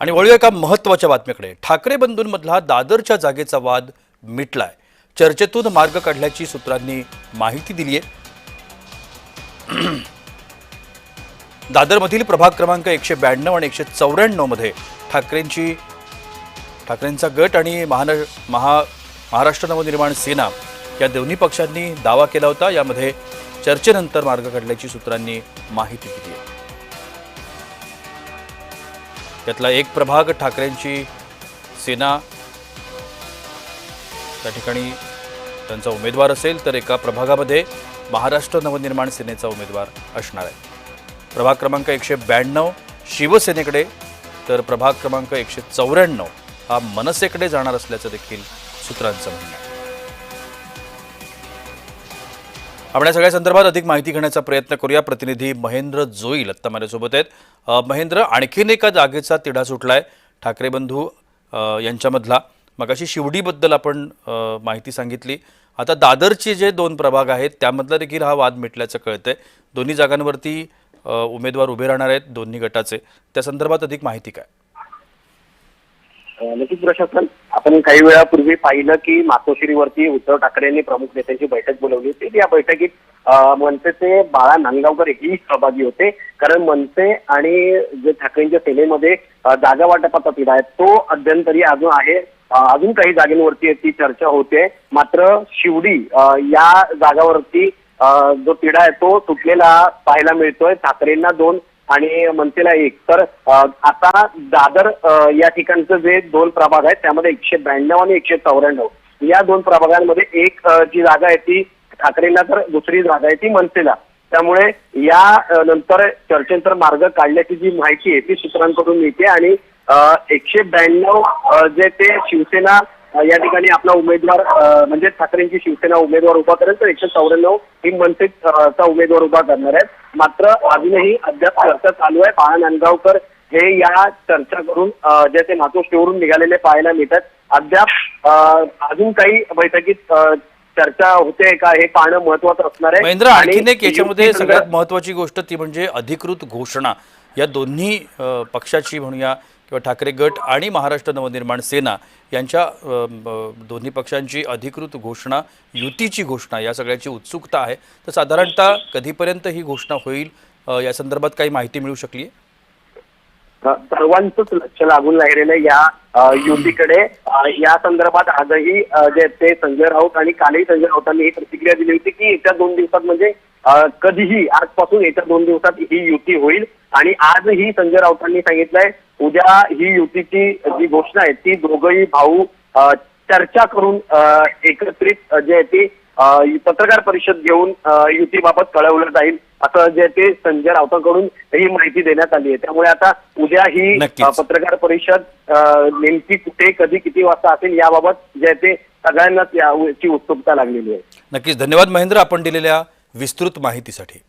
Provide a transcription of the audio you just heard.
आणि वळूया एका महत्त्वाच्या बातमीकडे। ठाकरे बंधूंमधला दादरच्या जागेचा वाद मिटलाय। चर्चेतून मार्ग काढल्याची सूत्रांनी माहिती दिली आहे। दादरमधील प्रभाग क्रमांक 192 आणि 194 मध्ये ठाकरेंचा गट आणि महाराष्ट्र नवनिर्माण सेना या दोन्ही पक्षांनी दावा केला होता। यामध्ये चर्चेनंतर मार्ग काढल्याची सूत्रांनी माहिती दिली आहे। त्यातला एक प्रभाग ठाकरेंची सेना त्या ठिकाणी त्यांचा उमेदवार असेल, तर एका प्रभागामध्ये महाराष्ट्र नवनिर्माण सेनेचा उमेदवार असणार आहे। प्रभाग क्रमांक 192 शिवसेनेकडे, तर प्रभाग क्रमांक 194 हा मनसेकडे जाणार असल्याचं देखील सूत्रांचं म्हणणं आहे। आपण या सगळ्या संदर्भात अधिक माहिती घेण्याचा प्रयत्न करूया। प्रतिनिधी महेंद्र जोईल आता माझ्यासोबत आहेत। महेंद्र, आणखीन एका जागेचा तिढा सुटलाय ठाकरे बंधू यांच्यामधला। मगाशी शिवडीबद्दल आपण माहिती सांगितली। आता दादरचे जे दोन प्रभाग आहेत त्यामधला देखील हा वाद मिटल्याचं कळतंय। दोन्ही जागांवरती उमेदवार उभे राहणार आहेत दोन्ही गटाचे। त्या संदर्भात अधिक माहिती काय? नक्कीच प्रशासन, आपण काही वेळापूर्वी पाहिलं की मातोश्रीवरती उद्धव ठाकरेंनी प्रमुख नेत्यांची बैठक बोलवली होती। या बैठकीत मनसेचे बाळा नांदगावकर हेही सहभागी होते, कारण मनसे आणि जे ठाकरेंच्या सेनेमध्ये जागा वाटपाचा तिढा आहे तो अध्यंतरी अजून आहे। अजून काही जागांवरती ती चर्चा होते, मात्र शिवडी या जागावरती जो तिढा आहे तो तुटलेला पाहायला मिळतोय। ठाकरेंना 2 आणि मनसेला 1। तर आता दादर या ठिकाणचं जे दोन प्रभाग आहेत त्यामध्ये 192 आणि 194 या दोन प्रभागांमध्ये एक जी जागा आहे ती ठाकरेंना, तर दुसरी जागा आहे ती मनसेला। त्यामुळे या नंतर चर्चेनंतर मार्ग काढल्याची जी माहिती आहे ती सूत्रांकडून मिळते आणि 192 जे ते शिवसेना या ठिकाणी आपला उमेदवार म्हणजे ठाकरेंची शिवसेना उमेदवार उभा करेल, तर 194 ही मनसेचा उमेदवार उभा करणार आहेत। मात्र अजूनही अद्याप चर्चा चालू आहे। बाळा नांदगावकर हे या चर्चा करून जे ते मातोश्रीवरून निघालेले पाहायला मिळतात। अद्याप अजून काही बैठकीत चर्चा होते का हे पाहणं महत्त्वाचं असणार आहे। महेंद्र, आणखीन एक याच्यामध्ये सगळ्यात महत्त्वाची गोष्ट ती म्हणजे अधिकृत घोषणा या दोन्ही पक्षाची म्हणूया किंवा ठाकरे गट आणि महाराष्ट्र नवनिर्माण सेना यांच्या दोन्ही पक्षांची अधिकृत घोषणा, युतीची घोषणा, या सगळ्याची उत्सुकता आहे। तर साधारणतः कधीपर्यंत ही घोषणा होईल या संदर्भात काही माहिती मिळू शकली आहे? सर्वांचंच लक्ष लागून राहिलेलं या युतीकडे। या संदर्भात आजही जे ते संजय राऊत आणि कालही संजय राऊतांनी ही प्रतिक्रिया दिली होती की येत्या 2 दिवसात म्हणजे कधीही आजपासून येत्या 2 दिवसात ही युती होईल। आणि आजही संजय राऊतांनी सांगितलंय उद्या ही युतीची जी घोषणा आहे ती दोघंही भाऊ चर्चा करून एकत्रित जे आहे ती पत्रकार परिषद घेऊन युतीबाबत कळवलं जाईल, असं जे ते संजय राऊतांकडून ही माहिती देण्यात आली आहे। त्यामुळे आता उद्या ही पत्रकार परिषद नेमकी कुठे, कधी, किती वाजता असेल याबाबत जे ते सगळ्यांनाच याची उत्सुकता लागलेली आहे। नक्कीच, धन्यवाद महेंद्र आपण दिलेल्या विस्तृत माहितीसाठी।